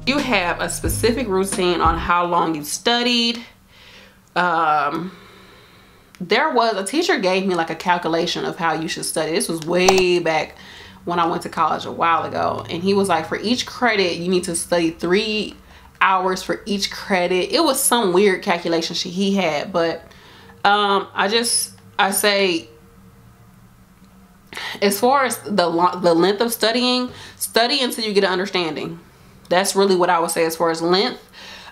You have a specific routine on how long you studied. There was a teacher gave me like a calculation of how you should study. This was way back when I went to college a while ago, and he was like, for each credit you need to study 3 hours for each credit. It was some weird calculation he had, but I say, as far as the length of studying, study until you get an understanding. That's really what I would say as far as length.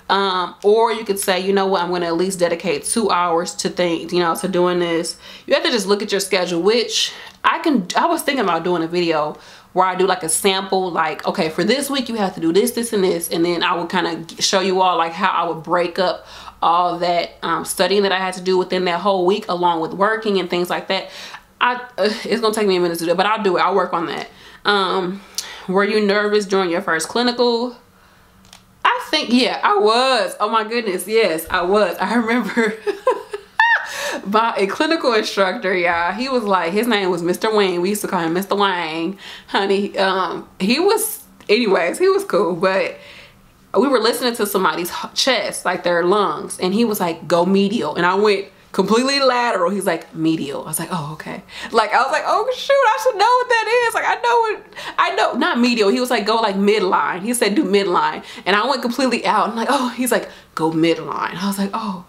Or you could say, you know what, I'm going to at least dedicate 2 hours to things, you know, to doing this. You have to just look at your schedule, which I was thinking about doing a video where I do like a sample, like, okay, for this week you have to do this, this, and this. And then I would kind of show you all like how I would break up all that studying that I had to do within that whole week, along with working and things like that. It's going to take me a minute to do it, but I'll do it. I'll work on that. Were you nervous during your first clinical? I think, yeah, I was. Oh my goodness, yes, I was. I remember a clinical instructor, y'all. He was like, his name was Mr. Wang. We used to call him Mr. Wang, honey. He was cool, but we were listening to somebody's chest, like their lungs, and he was like, go medial, and I went completely lateral. He's like, medial. I was like, oh, okay. Like, I was like, oh shoot, I should know what that is. Like, I know, not medial. He was like, go like midline. He said, do midline. And I went completely out. I'm like, oh, he's like, go midline. I was like, oh,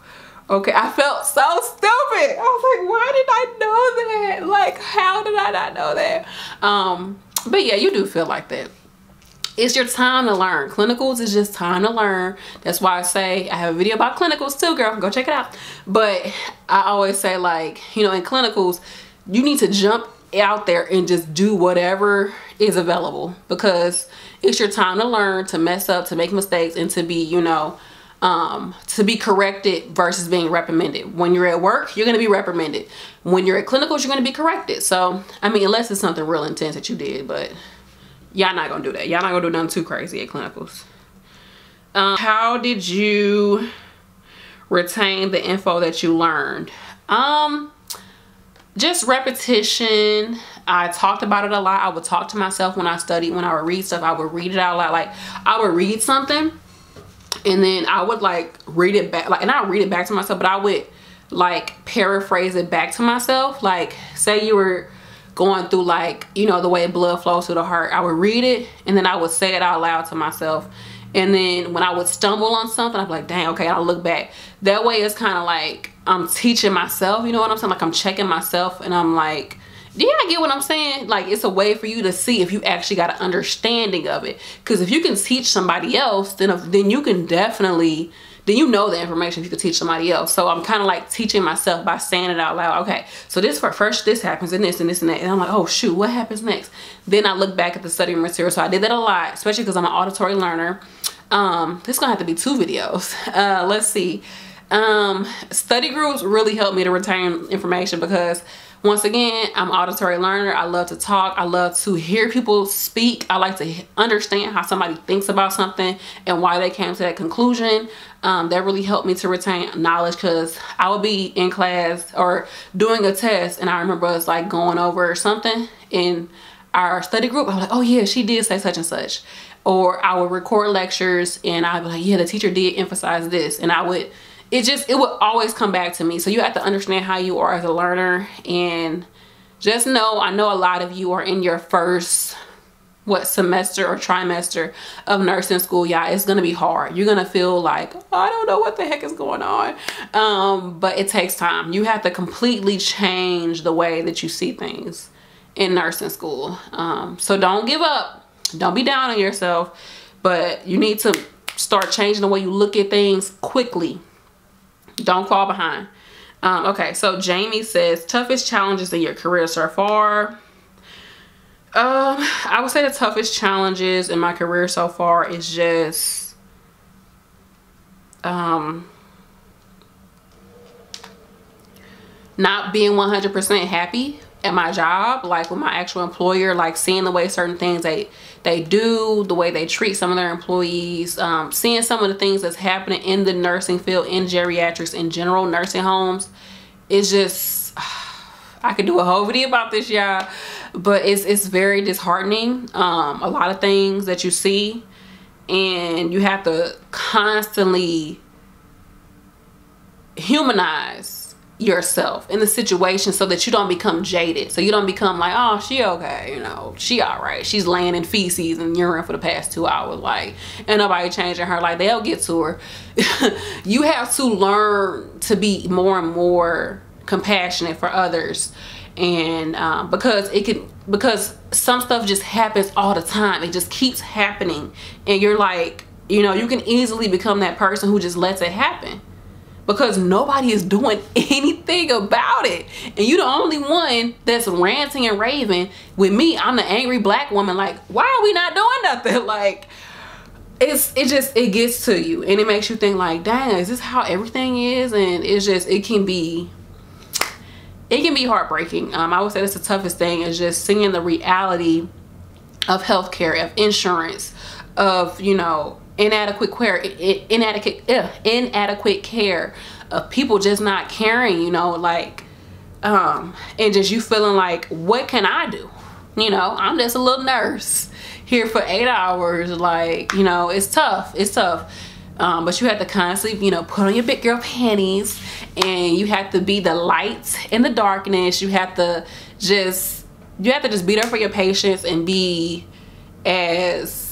okay. I felt so stupid. I was like, why did I know that? Like, how did I not know that? But yeah, you do feel like that. It's your time to learn. Clinicals is just time to learn. That's why I say, I have a video about clinicals too, girl. Go check it out. But I always say, like, you know, in clinicals, you need to jump out there and just do whatever is available, because it's your time to learn, to mess up, to make mistakes, and to be, you know, to be corrected versus being reprimanded. When you're at work, you're going to be reprimanded. When you're at clinicals, you're going to be corrected. So, I mean, unless it's something real intense that you did, but y'all not gonna do that. Y'all not gonna do nothing too crazy at clinicals. How did you retain the info that you learned? Just repetition. I talked about it a lot. I would talk to myself when I studied. When I would read stuff, I would read it out loud. Like, I would read something and then I would like read it back, like, and I'll read it back to myself, but I would like paraphrase it back to myself. Like, say you were going through, like, you know, the way blood flows through the heart, I would read it and then I would say it out loud to myself. And then when I would stumble on something, I'd be like, dang, okay, I'll look back. That way it's kind of like I'm teaching myself, you know what I'm saying? Like, I'm checking myself, and I'm like, do you get what I'm saying? Like, it's a way for you to see if you actually got an understanding of it. Because if you can teach somebody else, then you can definitely, then you know the information if you could teach somebody else. So I'm kind of like teaching myself by saying it out loud. Okay, so this first this happens, and this and this and that. And I'm like, oh shoot, what happens next? Then I look back at the study material. So I did that a lot, especially because I'm an auditory learner. This is gonna have to be 2 videos. Let's see. Study groups really helped me to retain information, because once again, I'm an auditory learner. I love to talk. I love to hear people speak. I like to understand how somebody thinks about something and why they came to that conclusion. That really helped me to retain knowledge, because I would be in class or doing a test, and I remember us like going over something in our study group. I was like, oh yeah, she did say such and such. Or I would record lectures and I'd be like, yeah, the teacher did emphasize this. And it would always come back to me. So you have to understand how you are as a learner, and just know, I know a lot of you are in your first semester or trimester of nursing school. Yeah, it's gonna be hard. You're gonna feel like, oh, I don't know what the heck is going on. But it takes time. You have to completely change the way that you see things in nursing school. So don't give up. Don't be down on yourself, but you need to start changing the way you look at things quickly. Don't fall behind. Okay, so Jamie says, toughest challenges in your career so far. I would say the toughest challenges in my career so far is just not being 100% happy at my job, like with my actual employer, like seeing the way certain things they do, the way they treat some of their employees, seeing some of the things that's happening in the nursing field, in geriatrics, in general nursing homes. It's just, I could do a whole video about this, y'all, but it's very disheartening. A lot of things that you see, and you have to constantly humanize yourself in the situation so that you don't become jaded, so you don't become like, oh, she okay, you know, she all right, she's laying in feces and urine for the past 2 hours, like, and nobody changing her, like, they'll get to her. You have to learn to be more and more compassionate for others, and because some stuff just happens all the time. It just keeps happening, and you're like, you know, you can easily become that person who just lets it happen because nobody is doing anything about it, and you're the only one that's ranting and raving. With me, I'm the angry black woman, like, why are we not doing nothing? Like, it gets to you, and it makes you think like, dang, is this how everything is? And it's just, it can be heartbreaking. I would say that's the toughest thing, is just seeing the reality of healthcare, of insurance, of, you know, inadequate care, of people just not caring, you know, like, and just you feeling like, what can I do? You know, I'm just a little nurse here for 8 hours, like, you know, it's tough. But you have to constantly, you know, put on your big girl panties, and you have to be the light in the darkness. You have to just be there for your patients and be as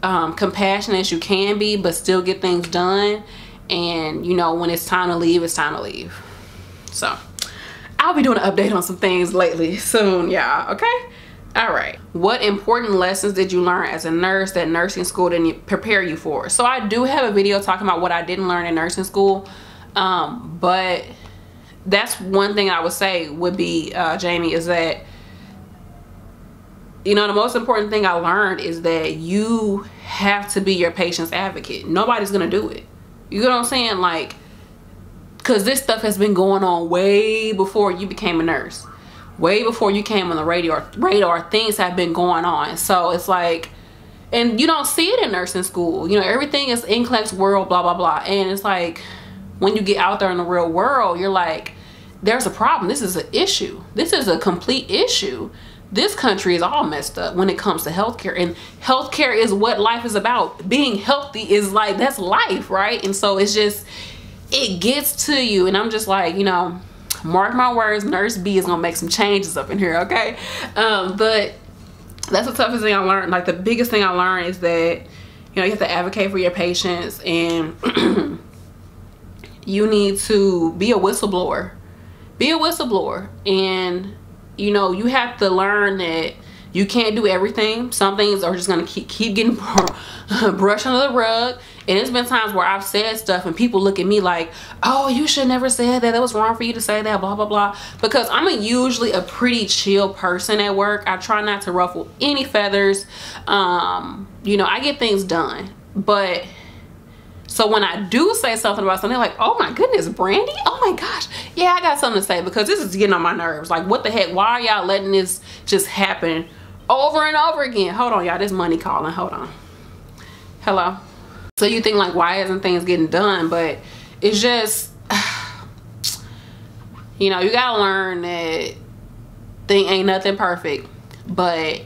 compassionate as you can be, but still get things done. And, you know, when it's time to leave, it's time to leave. So I'll be doing an update on some things lately soon, y'all. Okay. All right, what important lessons did you learn as a nurse that nursing school didn't prepare you for? So I do have a video talking about what I didn't learn in nursing school, but that's one thing I would say would be, Jamie, is that, you know, the most important thing I learned is that you have to be your patient's advocate. Nobody's gonna do it. You know what I'm saying? Like, because this stuff has been going on way before you became a nurse. Way before you came on the radar, things have been going on. So it's like, and you don't see it in nursing school. You know, everything is NCLEX world, blah, blah, blah. And it's like, when you get out there in the real world, you're like, there's a problem. This is an issue. This is a complete issue. This country is all messed up when it comes to healthcare. And healthcare is what life is about. Being healthy is like, that's life, right? And so it's just, it gets to you. And I'm just like, you know, mark my words, Nurse B is gonna make some changes up in here, okay? But that's the toughest thing I learned. Like, the biggest thing I learned is that, you know, you have to advocate for your patients, and you need to be a whistleblower. Be a whistleblower. And, you know, you have to learn that you can't do everything. Some things are just gonna keep getting brushed under the rug. And it's been times where I've said stuff and people look at me like, oh, you should never say that. That was wrong for you to say that, blah, blah, blah. Because I'm usually a pretty chill person at work. I try not to ruffle any feathers. You know, I get things done. But so when I do say something about something, they're like, oh my goodness, Brandy? Oh my gosh. Yeah, I got something to say, because this is getting on my nerves. Like, what the heck? Why are y'all letting this just happen over and over again? Hold on, y'all. This money calling. Hold on. Hello. So you think like, why isn't things getting done? But it's just, you know, you gotta learn that thing ain't nothing perfect, but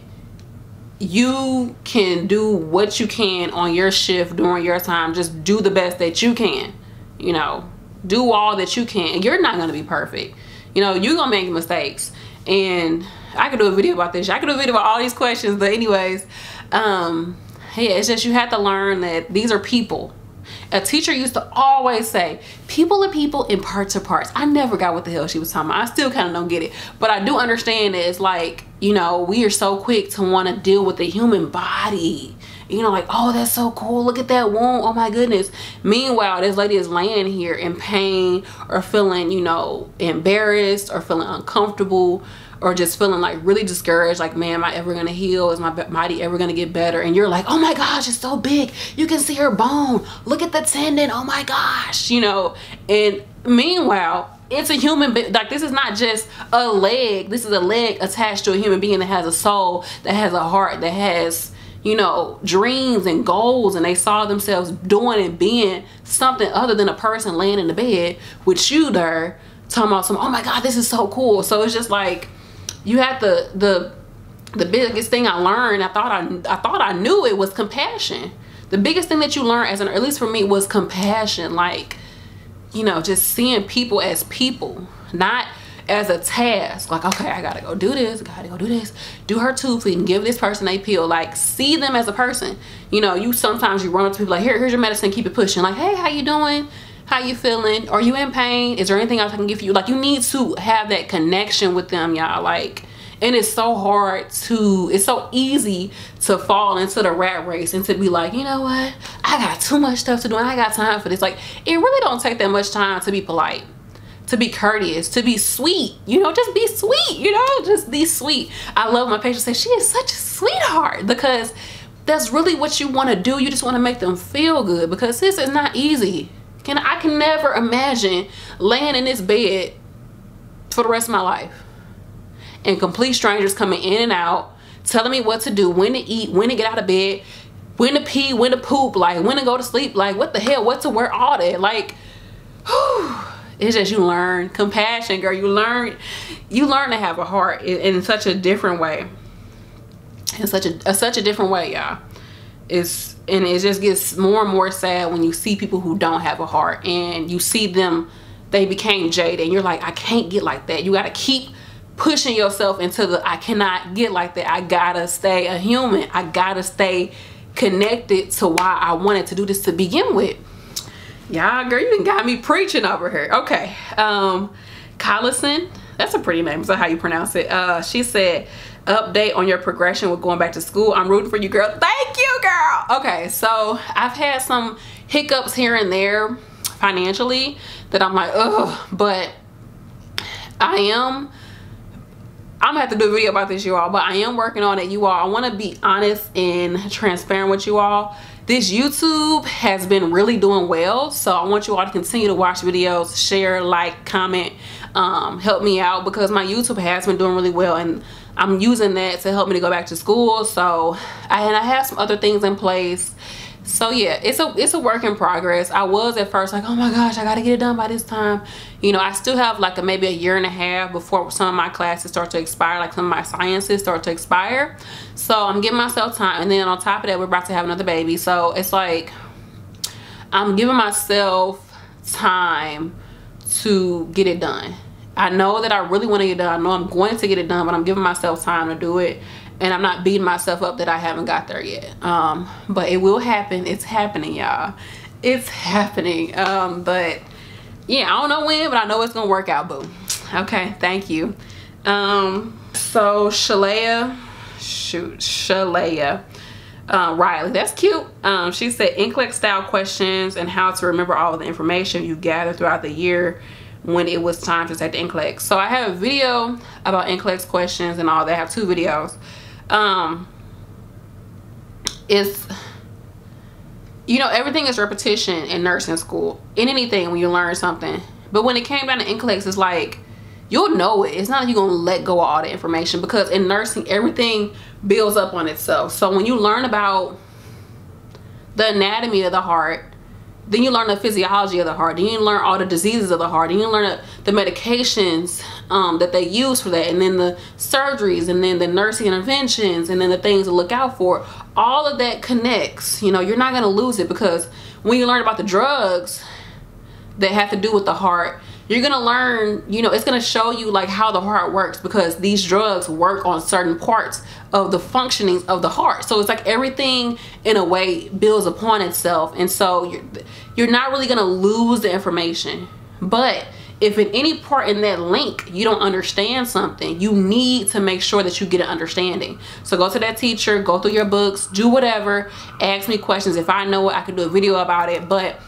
you can do what you can on your shift during your time. Just do the best that you can, you know, do all that you can. You're not gonna be perfect. You know, you're gonna make mistakes. And I could do a video about this. I could do a video about all these questions, but anyways, yeah, it's just, you have to learn that these are people. A teacher used to always say, people are people and parts are parts. I never got what the hell she was talking about. I still kind of don't get it. But I do understand that it's like, you know, we are so quick to want to deal with the human body. You know, like, oh, that's so cool. Look at that wound. Oh my goodness. Meanwhile, this lady is laying here in pain, or feeling, you know, embarrassed, or feeling uncomfortable, or just feeling like really discouraged, like, man, am I ever gonna heal? Is my body ever gonna get better? And you're like, oh my gosh, it's so big. You can see her bone. Look at the tendon. Oh my gosh, you know. And meanwhile, it's a human being. Like, this is not just a leg. This is a leg attached to a human being that has a soul, that has a heart, that has, you know, dreams and goals, and they saw themselves doing and being something other than a person laying in the bed with you there talking about some, oh my God, this is so cool. So it's just like, you have the biggest thing I learned, I thought I knew it, was compassion. the biggest thing that you learn as an, at least for me, was compassion. Like, you know, just seeing people as people, not as a task. Like, okay, I gotta go do this, gotta go do this, do her tooth and give this person a pill. Like, see them as a person. You know, you sometimes you run up to people like, here's your medicine, keep it pushing. Like, hey, how you doing? How you feeling? Are you in pain? Is there anything else I can give you? Like, you need to have that connection with them, y'all. Like, and it's so hard to, it's so easy to fall into the rat race and to be like, you know what, I got too much stuff to do and I got time for this. Like, it really don't take that much time to be polite, to be courteous, to be sweet. You know, just be sweet, you know, just be sweet. I love my patients say, she is such a sweetheart, because that's really what you want to do. You just want to make them feel good, because this is not easy. I can never imagine laying in this bed for the rest of my life and complete strangers coming in and out, telling me what to do, when to eat, when to get out of bed, when to pee, when to poop, like when to go to sleep, like what the hell, what to wear, all that. Like, whew, it's just, you learn compassion, girl. You learn to have a heart in such a different way, in such a different way, y'all. And it just gets more and more sad when you see people who don't have a heart, and you see them, they became jaded, and you're like, I can't get like that. You got to keep pushing yourself into the, I cannot get like that. I gotta stay a human. I gotta stay connected to why I wanted to do this to begin with. Y'all, girl, you done got me preaching over here. Okay, Collison, that's a pretty name. Is that how you pronounce it? She said, update on your progression with going back to school. I'm rooting for you, girl. Thank you, girl. Okay, so I've had some hiccups here and there financially that I'm like, ugh, but I'm gonna have to do a video about this, you all, but I am working on it, you all. I want to be honest and transparent with you all. This YouTube has been really doing well, so I want you all to continue to watch videos, share, like, comment, help me out, because my YouTube has been doing really well, and I'm using that to help me to go back to school. So I have some other things in place. So yeah, it's a work in progress. I was at first like, oh my gosh, I gotta get it done by this time. You know, I still have like maybe a year and a half before some of my classes start to expire, like some of my sciences start to expire. So I'm giving myself time, and then on top of that, we're about to have another baby. So it's like, I'm giving myself time to get it done. I know that I really want to get it done. I know I'm going to get it done, but I'm giving myself time to do it. And I'm not beating myself up that I haven't got there yet. But it will happen. It's happening, y'all. It's happening. But yeah, I don't know when, but I know it's gonna work out, boo. Okay, thank you. So Shalaya Riley, that's cute. She said NCLEX style questions and how to remember all of the information you gathered throughout the year when it was time to take the NCLEX. So I have a video about NCLEX questions and all that. I have 2 videos. It's, you know, everything is repetition in nursing school, in anything when you learn something. But when it came down to NCLEX, it's like, you'll know it. It's not like you're gonna let go of all the information, because in nursing, everything builds up on itself. So when you learn about the anatomy of the heart, then you learn the physiology of the heart, then you learn all the diseases of the heart, and you learn the medications that they use for that, and then the surgeries, and then the nursing interventions, and then the things to look out for. All of that connects. You know, you're not gonna lose it, because when you learn about the drugs that have to do with the heart, you're gonna learn, you know, it's gonna show you like how the heart works, because these drugs work on certain parts of the functionings of the heart. So it's like everything in a way builds upon itself, and so you're not really gonna lose the information. But if in any part in that link you don't understand something, you need to make sure that you get an understanding. So go to that teacher, go through your books, do whatever, ask me questions. If I know it, I can do a video about it. But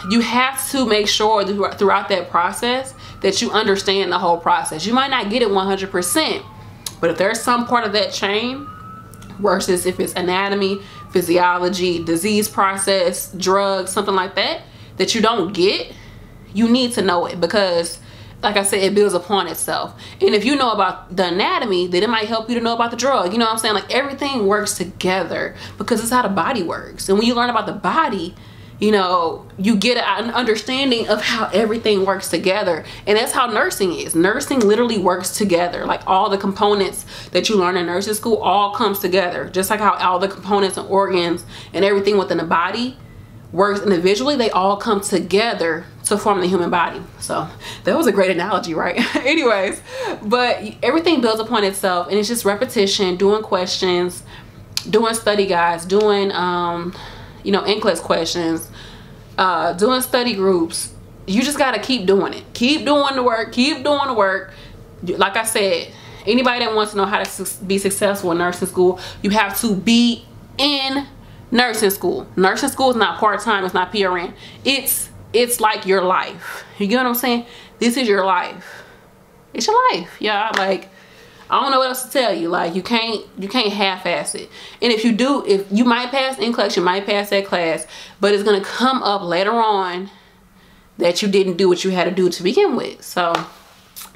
you have to make sure that throughout that process that you understand the whole process. You might not get it 100%, but if there's some part of that chain, versus if it's anatomy, physiology, disease process, drugs, something like that, that you don't get, you need to know it, because like I said, it builds upon itself. And if you know about the anatomy, then it might help you to know about the drug. You know what I'm saying? Like, everything works together, because it's how the body works. And when you learn about the body, you know, you get an understanding of how everything works together. And that's how nursing is. Nursing literally works together. Like all the components that you learn in nursing school all comes together. Just like how all the components and organs and everything within the body works individually, they all come together to form the human body. So that was a great analogy, right? Anyways, but everything builds upon itself, and it's just repetition, doing questions, doing study guides, doing you know, NCLEX questions, doing study groups. You just got to keep doing it. Keep doing the work. Keep doing the work. Like I said, anybody that wants to know how to be successful in nursing school, you have to be in nursing school. Nursing school is not part-time. It's not PRN. It's like your life. You get what I'm saying? This is your life. It's your life. Yeah, like, I don't know what else to tell you. Like, you can't half-ass it. And if you do, if you might pass NCLEX, you might pass that class, but it's gonna come up later on that you didn't do what you had to do to begin with. So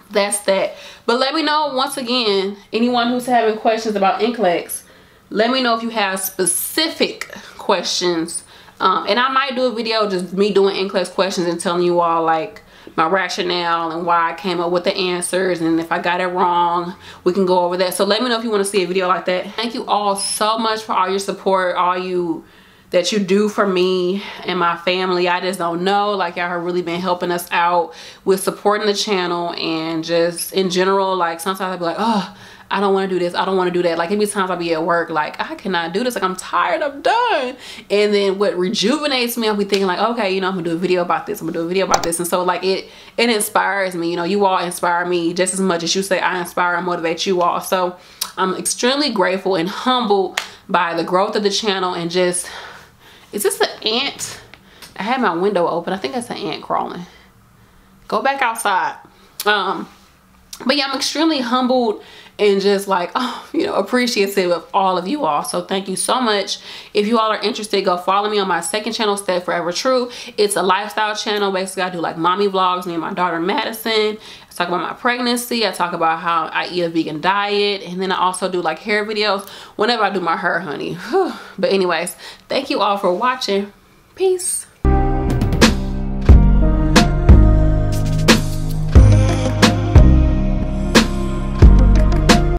that's that. But let me know, once again, anyone who's having questions about NCLEX, let me know if you have specific questions. And I might do a video just me doing NCLEX questions and telling you all like my rationale and why I came up with the answers, and if I got it wrong, we can go over that. So let me know if you want to see a video like that. Thank you all so much for all your support, all you that you do for me and my family. I just don't know, like, y'all have really been helping us out with supporting the channel, and just in general, like, sometimes I'll be like, oh, I don't want to do this, I don't want to do that. Like, every time I'll be at work, like, I cannot do this, like, I'm tired, I'm done. And then what rejuvenates me, I'll be thinking like, okay, you know, I'm gonna do a video about this, I'm gonna do a video about this. And so like it inspires me. You know, you all inspire me just as much as you say I inspire and motivate you all. So I'm extremely grateful and humbled by the growth of the channel. And just, is this an ant? I had my window open. I think that's an ant crawling. Go back outside. But yeah, I'm extremely humbled and just like, oh, you know, appreciative of all of you all. So thank you so much. If you all are interested, go follow me on my second channel, Stay Forever True. It's a lifestyle channel. Basically, I do like mommy vlogs, me and my daughter Madison. I talk about my pregnancy. I talk about how I eat a vegan diet. And then I also do like hair videos whenever I do my hair, honey. But anyways, thank you all for watching. Peace.